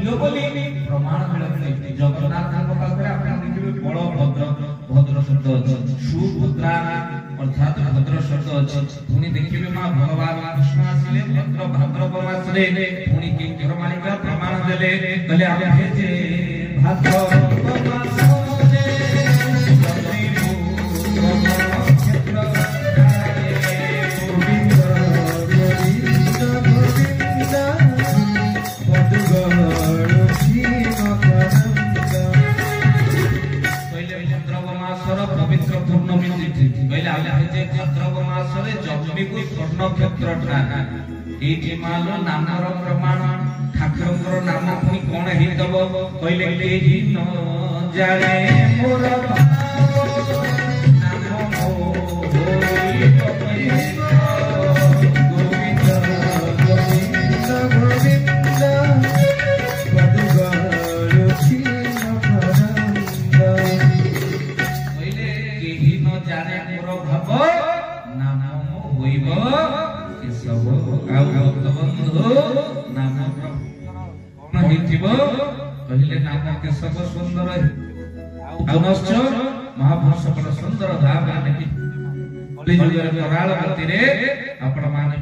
ଥିଲ ବୋଲି ପ୍ରମାଣ ମିଳୁଛି। ଜଗନ୍ନାଥଙ୍କ ପାଖରେ ଆପଣ ଦେଖିବେ ବଳଭଦ୍ର ଭଦ୍ର ଶବ୍ଦ ଅଛି, ସୁଭଦ୍ରା ଅର୍ଥାତ୍ ଭଦ୍ର ଶବ୍ଦ ଅଛି। ପୁଣି ଦେଖିବେ ମା ଭଗବାନ କୃଷ୍ଣ ଆସିଲେ ଭଦ୍ର ଭାଦ୍ରବ ମାସରେ ପୁଣି କିଙ୍କର ମାଳିକା ପ୍ରମାଣ ଦେଲେ, କହିଲେ ଆମେ ଯେ ଭାଦ୍ରବ ମାସରେ नामर प्रमाण ठाकुर नाम पुणी कौन हेतब कहले केही न जाने मोर कहले नाम केशव सुंदर पुनश्च महापुरुष बड़ सुंदर भाव कराल गति आपण माने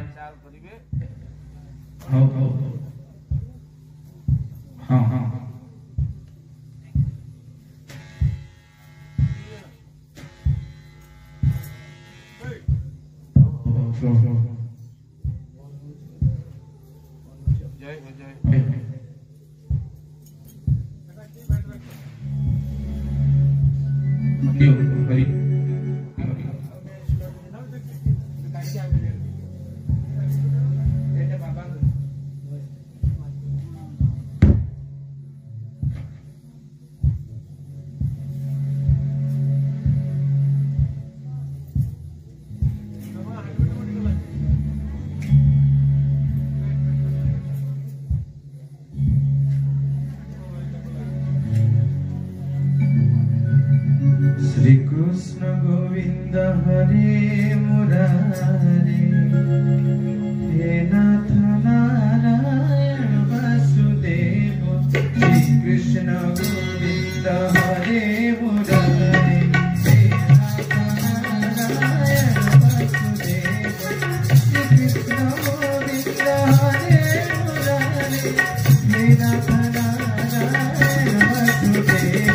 हाँ हाँ श्री कृष्ण गोविंद हरे मुरारे हे नाथ नारायण वासुदेव श्री कृष्ण गोविंद हरे मुरारे हे नाथ नारायण वासुदेव श्री कृष्ण गोविंद हरे मुरारे हे नाथ नारायण वासुदेव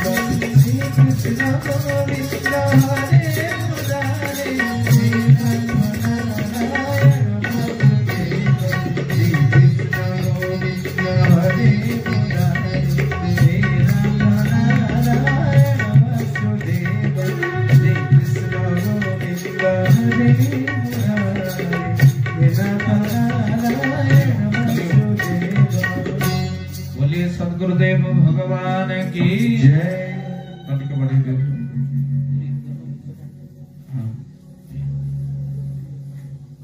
श्री कृष्ण गोविंद हरे मुरारे हे नाथ नारायण वासुदेव श्री कृष्ण गोविंद हरे मुरारे हे नाथ नारायण वासुदेव श्री कृष्ण गोविंद हरे मुरारे हे नाथ नारायण वासुदेव। बोलिए सद्गुरुदेव भगवान की जय।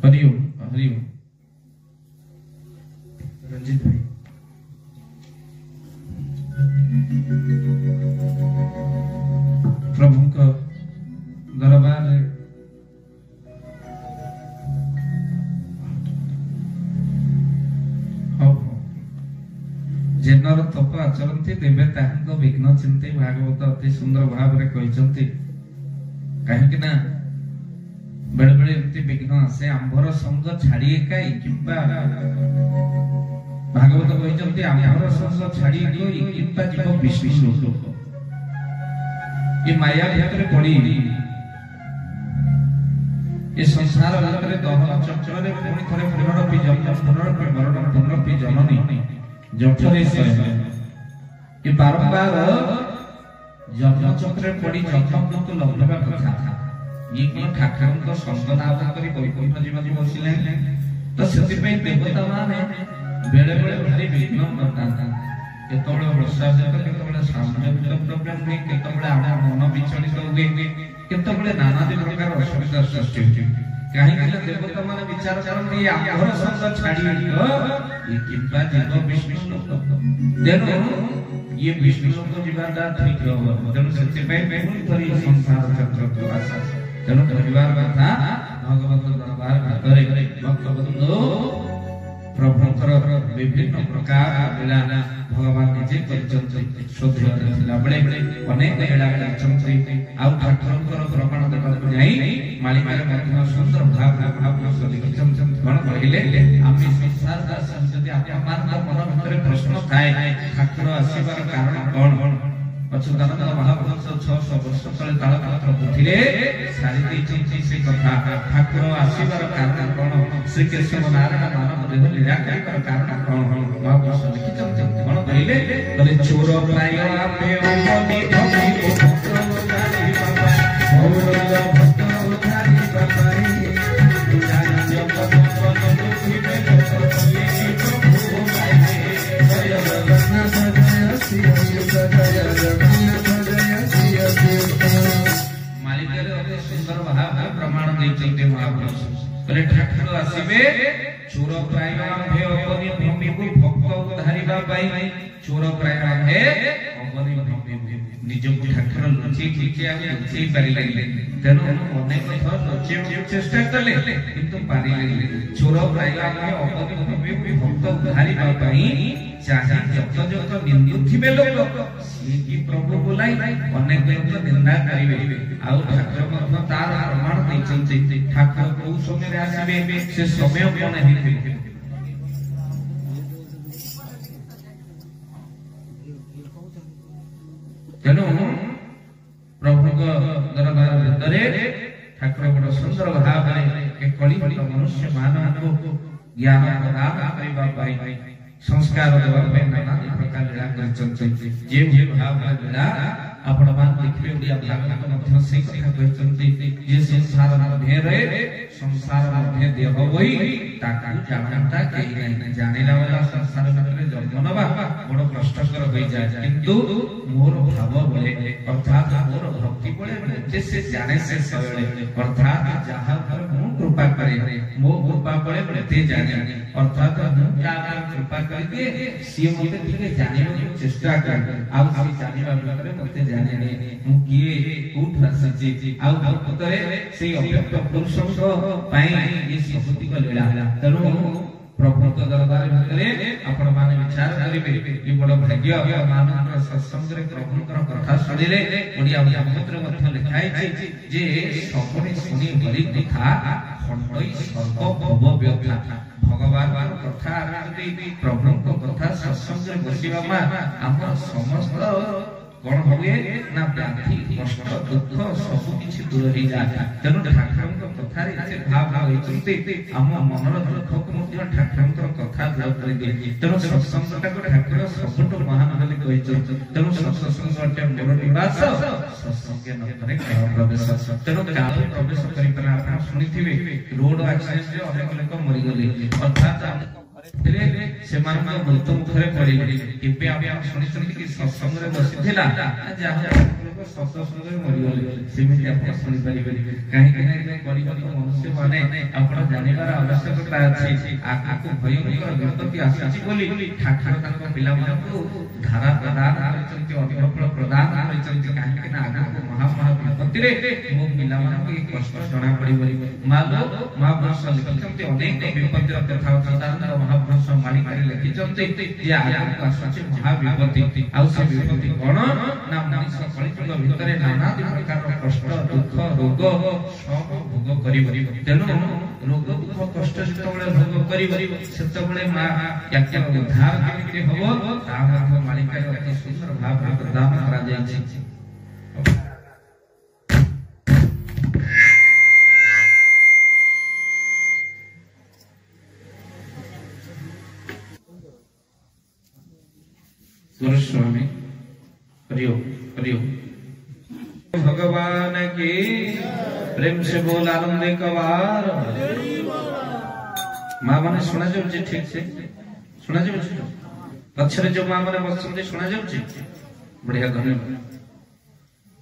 हरिओम हरिओम रंजित भाई प्रभु का दरबार जेनर तप आचरती तेबे ताहांको विघ्न चिंती भागवत अति सुंदर भाव रे कहिसंती। काहेकि ना बेले बेले एमती विघ्न आसे आंभर संग छाड़ी एकाई किंबा भागवत कहिसंती आंभर संग छाड़ी एकाई किंबा जीव विष्णु लोक ये माया भितर पड़ी ये संसार भितर दहन चक्र रे पुणी थरे पुनरपि जन्म पुनरपि मरण पुनरपि जननी जठरेश्वर ये बारंबार जन्म चक्र पड़ी जन्म को लभवा कथा ये कोन ठाकुर को संग लाभ करी वैकुंठ जीवन बसिले तो सेति पे देवता माने बेले बेले भारी विघ्न करता केतबेले वर्षा जक केतबेले सामाजिक प्रॉब्लम ने केतबेले आमा मन विचलित होगे केतबेले नाना प्रकार असुविधा सृष्टि होती। काहे कि देवता माने विचार करन ये आंभर संग छाड़ी ये किंबा जीव विष्णु देनो ये विष्णु को जीवनदा ठीक हो देनो सत्य पे पुरी संसार चक्र को आशा देनो परिवार कथा भगवत दरबार करे भक्त बंधु प्रभुंकर विभिन्न प्रकार लीला भगवान निजे करचंती श्रद्धा थिला बळे अनेक लीला करचंती आ ठाकुरंकर प्रमाण देबाक जाई मालिकार मध्य सुंदर भाव लिखिचंती गण कहिले आम्ही संसार का संस्कृति आपमान मन भितर प्रश्न थाए ठाकुर आसीबार कारण कोन अच्युतानंद महापुरुष 600 वर्ष तले तालपत्र बुद्धिरे सारी देइचंती से कथा ठाकुर आसीबार कारण कोन श्री केशव नारायण मानव देह लीला कर कारण कोन महापुरुष लिखिचंती कोन कहिले कले चोर प्राय आपे ओनी भक्ति को भक्तोधारी बाबा गौरव भक्तोधारी बाबा जान जप मन दुखी में लोकले प्रभु माये जय जगन्नाथ जय श्री जय मालिकर अति सुंदर भाव प्रमाण देइचंते महापुरुष कले ठाकुर आसीबे चोर प्राय आम्भे अपनी भूमि को भक्त उद्धारिबा पाई चोर प्राय आम्भे अपनी भूमि निज ठाकुर लुचि किके आमे लुचि पारिले तेनु अनेक थर लुचि चेष्टा कले किंतु पारिले चोर प्राय आम्भे अपनी भूमि को भक्त उद्धारिबा पाई चाहे जत जत निंदु थिबे लोक की प्रभु बोलाई अनेक लोक निंदा करिवे आउ ठाकुर मध्य तार प्रमाण दैचंती ठाकुर को समय रे आसीबे से समय कोन हेते तेनु प्रभु को दरबार भितरे ठाकुर बड़ सुंदर भाव रे कली मनुष्य मानव को ज्ञान प्रदान करिबा पाई संस्कार देवा पे नाना प्रकार लीला करचंती जे भाव लीला आपण मान देखिबे ओडिया भागवत मध्य से कथा कहचंती जे संसार मध्य रे संसार मध्य देह होई ताका जानता केही नहीं जानिला वाला संसार मध्य जन्म नबा बड़ कष्टकर होई जाय किंतु मोर भाव बोले अर्थात मोर भक्ति बोले जे से जाने से सवळे अर्थात जहां पर मो कृपा करे मो कृपा बोले ते जाने अर्थात मो जाना कृपा करके सी मते ठीक जानिबा चेष्टा कर आ सी जानिबा भितर मते जाने मु किए उठ हसची आ भक्तरे से अव्यक्त पुरुषो पाई ये सबुति को लीला तनु प्रभु को दरबार भितरे आपण माने विचार करिबे ये बड़ भाग्य मानव सत्संग रे प्रभु कर कथा सुनिले ओडिया भागवत मध्य लिखाई जे सपने सुनी हरि कथा खंडई सर्व भव व्यथा भगवान कथा आरती प्रभु को कथा सत्संग रे बसिबा मा हम समस्त कोन होए ना व्याधि कष्ट दुख सब किछि दूर हो जाय तेनु ठाकुरक कथा रे से भाव होइचंती हम मनर दुख को मध्य ठाकुरक कथा दूर कर दे तेनु सत्संगटा को ठाकुर सबटो महान बोली कहिचंती तेनु सत्संगटा मोर निवास सत्संग न करे प्रवेश तेनु काल प्रवेश करि पर आपण सुनिथिबे रोड एक्सीडेंट रे अनेक लोक मरि गले अर्थात से मृत्यु मुखरे पड़े केबे आप सुनी कि सत्संग रे बसिथिला जहाँ सत्संग रे मरिगले सेमिति आप सुनी परिबे काहे कि गरीब मनुष्य माने आपण जानिबार आवश्यकता अछि आको भयंकर विपत्ति आसी बोली ठाकुर ताको पिला मानकु धारा प्रदान करचंती अभिफल प्रदान करचंती काहे कि आको महा विपत्ति रे मो पिला मानकु एक कष्ट जणा पड़िबो मालो महापुरुष लिखिचंती अनेक विपत्ति कथा सदानंद महापुरुष मालिकारी लिखिचंती जे आको सच महा विपत्ति आ से विपत्ति कोन ना मनुष्य कलियुग भितरे नाना प्रकार कष्ट दुख रोग सब भोग करिबो तेनु रोग दुख कष्ट जेतबेले भोग करिबो सेतबेले मा याक्य उद्धार केमिति हबो ता मध्य मालिकारी अति सुंदर भाव प्रदान करा जाय छै गुरुस्वामी हरिओ हरिओ भगवान की प्रेम से बोल आनंदे कवार मां माने सुना जाउ ठीक से सुना जाउ पछरे जो मां माने बसंती सुना जाउ बढ़िया धन्यवाद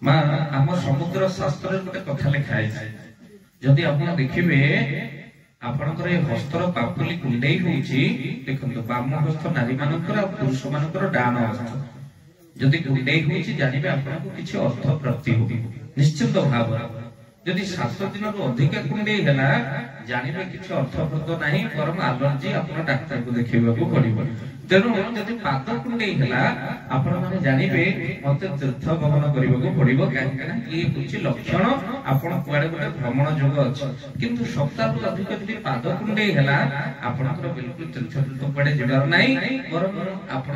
मां हम समुद्र शास्त्र गोटे कथा लिखाई जदि आपण देखिबे आपनकर ए हस्तर पापुली कुंडेई होउची देखंतु बाम हस्त नारी मानकर और पुरुष मानकर डान हस्त जदि कुंडेई होउची जानिबे आपनको किछि अर्थ प्राप्ति होबी निश्चित भाव जदि 7 दिन अधिक कुंडे है जानवे किसी अर्थप्रद ना बरम आलर्जी आप डाक्तर को देखा पड़ो तेणु जदि पाद कुंडे है आपण मैंने जानवे मत तीर्थ गमन करने पड़ो कहीं ये लक्षण आपण कुआड़े गोटे भ्रमण जोग अच्छे किंतु सप्ताह अधिक जब पाद कुंडे है आपंकर बिल्कुल तीर्थ तीर्थ कुआड़े जबार ना बरम आप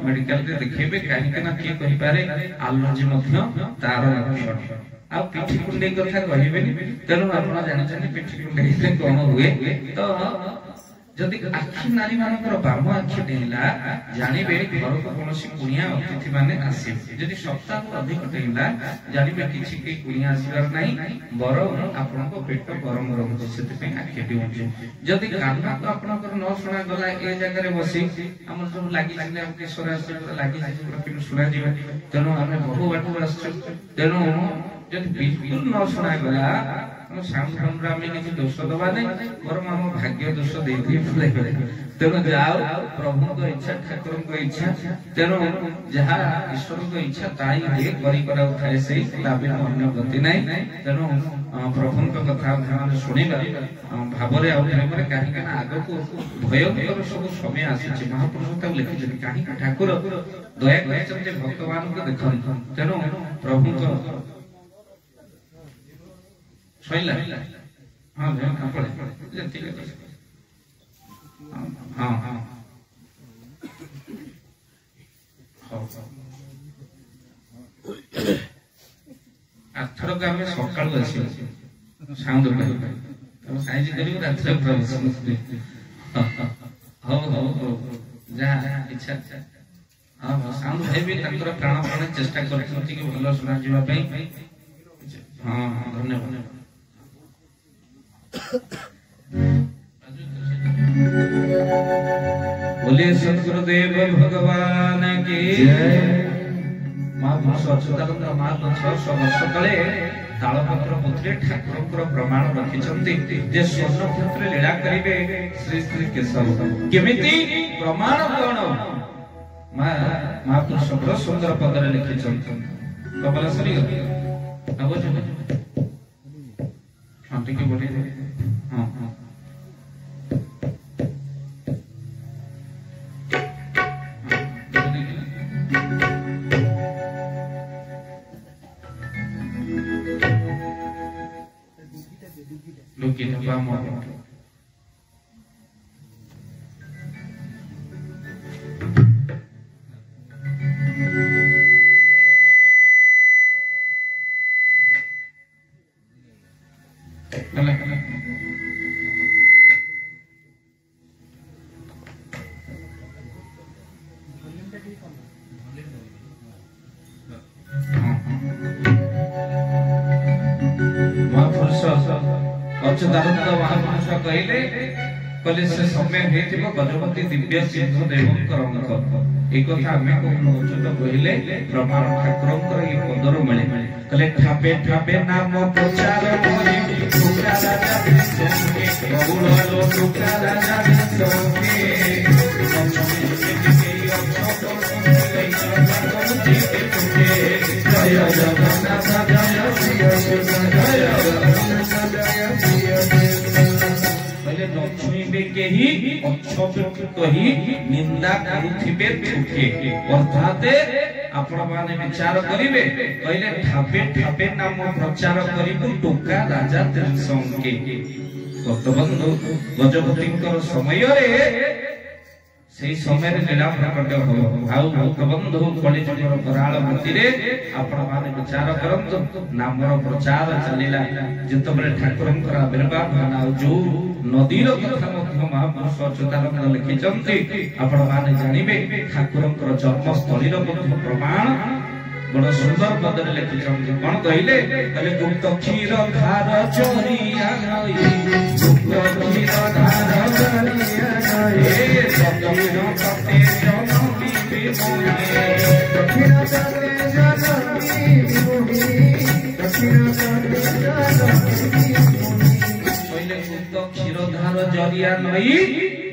मेडिकल देखेबे कहीं किए कहीपे आलर्जी तार लक्षण आ पिठी कुंडे कथा कहबेनी तेणु आप जानते पिठी कुंडे कौन हुए तो जदि आखि नारी मानकर बाम आखि डेला जानवे घर को कौन कुणिया अतिथि माने आसबे जदि सप्ताह अधिक डेला जानवे कि कुणिया आसबार ना बरम आपण पेट गरम रोचे से आखि डिउचे जदि कान को आपनकर न सुना गला ए जगह बसी हम सब लागि केशर लगी शुणा जा तेणु आम बहु बाट आसु तेणु जदि बिल्कुल न शुणा गला साउंड किसी दोष दबा नहीं बरम आम भाग्य दोष तेणु जाओ प्रभु इच्छा ठाकुर इच्छा तेणु जहाँ ईश्वर इच्छा ताई करे से अन्य गति ना तेणु प्रभु कथा शुणा भाव कहीं आग को भयंकर सब समय आसी महापुरुष लिखी कहीं ठाकुर दया कर भक्त मान को देख तेणु प्रभु सैला हाँ पड़े ठीक है हाँ हाँ आथरक आम सकाल साउंड साइज जहाँ इच्छा हाँ साउंड भाई भी प्राण प्राण चेष्टा कर भल शुणा जावाई हाँ धन्यवाद बोले सदगुरुदेव भगवान की महापुरुष अच्युतानंद महापुरुष 6 वर्ष तले तालपत्र पुत्री ठाकुर प्रमाण रखिछन्ति जे स्वर्ण क्षेत्र लीला करिवे श्री श्री केशव केमिति प्रमाण कोन महापुरुष सुंदर पदरे लिखिछन्ति कबला सरी अब हाँ ठीक है बोलिए हाँ हाँ Looking about more. अच्युतानंद महापुरुष कहले कले से समय हेतिबो गजपति दिव्य सिंधु देवंकर अंक एक कथा हमें को अच्युत कहले प्रमाण ठाकुरंकर ये पदर मिले कले ठापे ठापे नाम प्रचार करी टुकड़ा राजा सोके बहुल लो टुकड़ा राजा सोके जय जगन्नाथ जय श्री लक्ष्मी के ही कही निंदा करुथिबे तुखे अर्थात आपण माने विचार करिवे कहले ठापे ठापे नाम प्रचार करिबु टोका राजा त्रिशंके भक्तबंधु गजपतिंकर समय रे से समय लीला प्रकट हो भाव भक्तबंधु कलिजुगर कराल मती रे आपण माने विचार करंतु नामर प्रचार चलिला जतबरे ठाकुरंकर आविर्भाव ना जो नदीर कथा मध्य महापुरुष अच्युतानंद लिखिचंती आपण माने जानिबे ठाकुरंकर जन्मस्थलीर मध्य प्रमाण बड़ सुंदर पदरे लिखिचंती कोन कहिले कले गुप्त क्षीर धार चोरिया नई गुप्त क्षीर धार चोरिया नई समीर कते जनमी बिमुहे दक्षिण चंद्रे जनमी बिमुहे दक्षिण चंद्रे जनमी बिमुहे पहिले गुप्त क्षीर धार जरिया नई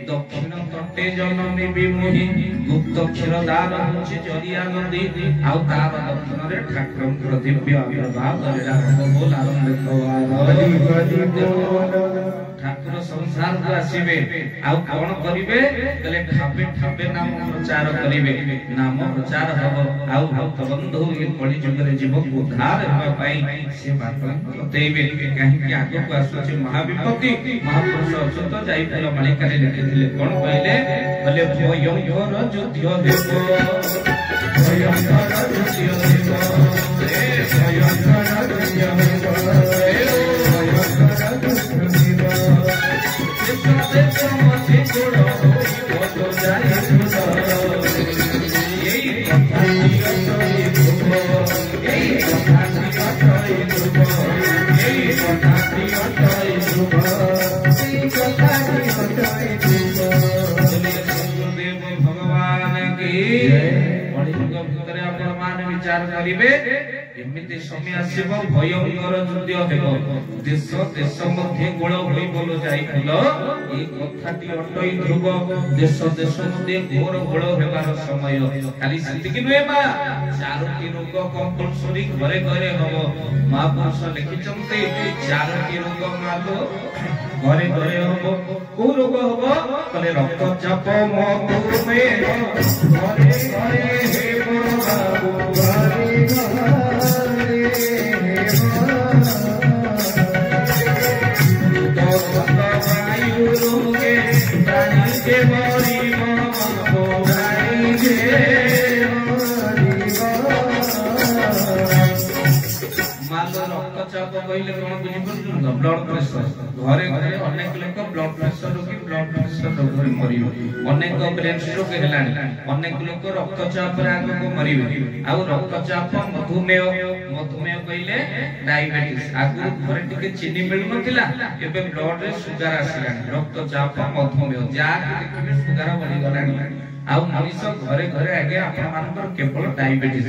दक्षिण तटे जननी विमुही गुप्त क्षीरदार होछि जरिया नदी आउ तार दक्षिण रे ठाकुरंकर दिव्य आविर्भाव करेला बोल आरंभ ठाकुर संसार को आसीबे आउ कोन करिवे तले ठाबे ठाबे नाम प्रचार करिवे नाम प्रचार हबो आउ भक्त बंधु ए कली जुग रे जीव को उद्धार हेबा पई से बात बतेइबे काहे कि आगो को आसुछि महाविपत्ति महापुरुष अच्युत जाईपुर मालिका रे लिखिथिले कोन कहले भले भयंकर युद्ध हेबो भयंकर युद्ध हेबो रे भयंकर युद्ध हेबो रे भयंकर युद्ध हेबो से समझे छोड़ो वो तो जाए सुनो यही कथा दियो तो यही कथा दियो तो यही कथा दियो तो यही कथा दियो तो देव भगवान की कलियुग भितर आपण मान विचार करिवे एमिति समय आसीबो भयंकर युद्ध हेबो देश देश मध्ये गोळ होई बोलो जाई फुलो ए कथाटी अटई ध्रुव देश देश मध्ये घोर गोळ हेबार समय खाली सेति कि नुए मा चारोटी रोग कंपलसरी घरे घरे हबो महापुरुष लिखिचंते चारोटी रोग मालो घरे घरे हबो को रोग हबो कले रक्तचाप मधुमेह घरे घरे हेबो बाबू घरे रक्तचाप कहले कोन बुझि पड़ुन ब्लड प्रेशर घरे घरे अनेक लोक ब्लड प्रेशर रोगी ब्लड प्रेशर रोगी मरियो अनेक ब्रेन स्ट्रोक हेलानी अनेक लोक रक्तचाप रे आगो को मरियो आ रक्तचाप मधुमेह मधुमेह कहले डायबिटीज आगु घरे टिके चीनी मिल नथिला एबे ब्लड रे सुगर आसिला रक्तचाप मधुमेह जा देखिबे सुगर बढी गलानी आउ मनीष घरे घरे आगे आपण मानकर केवल डायबिटीज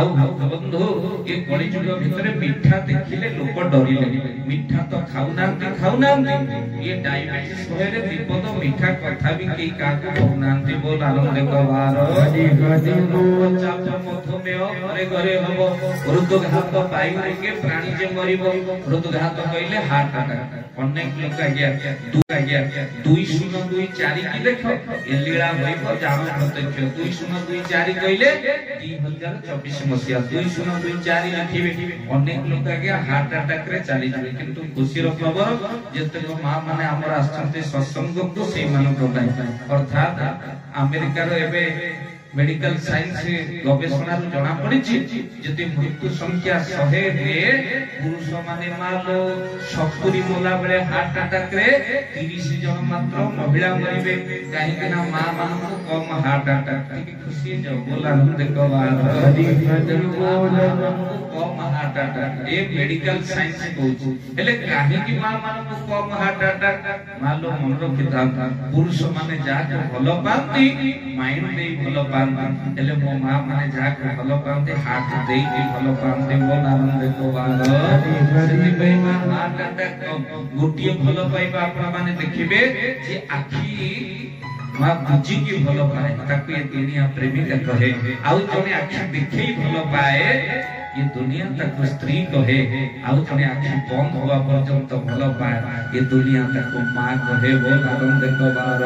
आउ बंधु ए कली जुग भितरे मिठा देखिले लोक डरिले मिठा तो खाउनांती ये डायबिटीज होरे विपद मिठा कथा भी के काको कहनांती बोल आनंद कबार चाप मधुमेह घरे घरे हबो हृदघात वायु के प्राणी जे मरिबो हृदघात कहले हार्ट अटैक अनेक लोक आगे 20224 की देखो ए लीला होइबो जाम प्रत्यक्ष 20224 कहले 2024 मसिया 20224 लिखिबे अनेक लोक आगे हार्ट अटैक रे चली जाबे किंतु खुशी रो खबर जते मां माने हमर आस्थांते सत्संग को सेई मानक अर्थात अमेरिका रो एबे मेडिकल साइंस गवेषणा जना पड़ी जदि मृत्यु संख्या 100 रे पुरुष माने मालो 70 मोला बेले हार्ट अटैक रे 30 जन मात्र महिला मरिबे काहे कि ना मां मान को कम हार्ट अटैक खुशी जो बोला देखो कम हार्ट अटैक ए मेडिकल साइंस कहू हेले काहे कि मां मान को कम हार्ट अटैक मालो मन रो किता पुरुष माने जा को भलो पाती माइंड दे भलो हेले मो मां माने जा को भलो पाते हाथ देई के भलो पाते बोल आनंद को बाल सेति पे हार्ट अटैक गोटिए भलो पाइबा आपण माने देखिबे जे आखी मां बुझी की भलो पाए ताकू ये दुनिया प्रेमिका कहे आउ जने आखी देखै भलो पाए ये दुनिया तक स्त्री कहे आउ जने आखी बंद होवा पर्यंत भलो पाए ये दुनिया तक मां कहे बोल आनंद को बाल।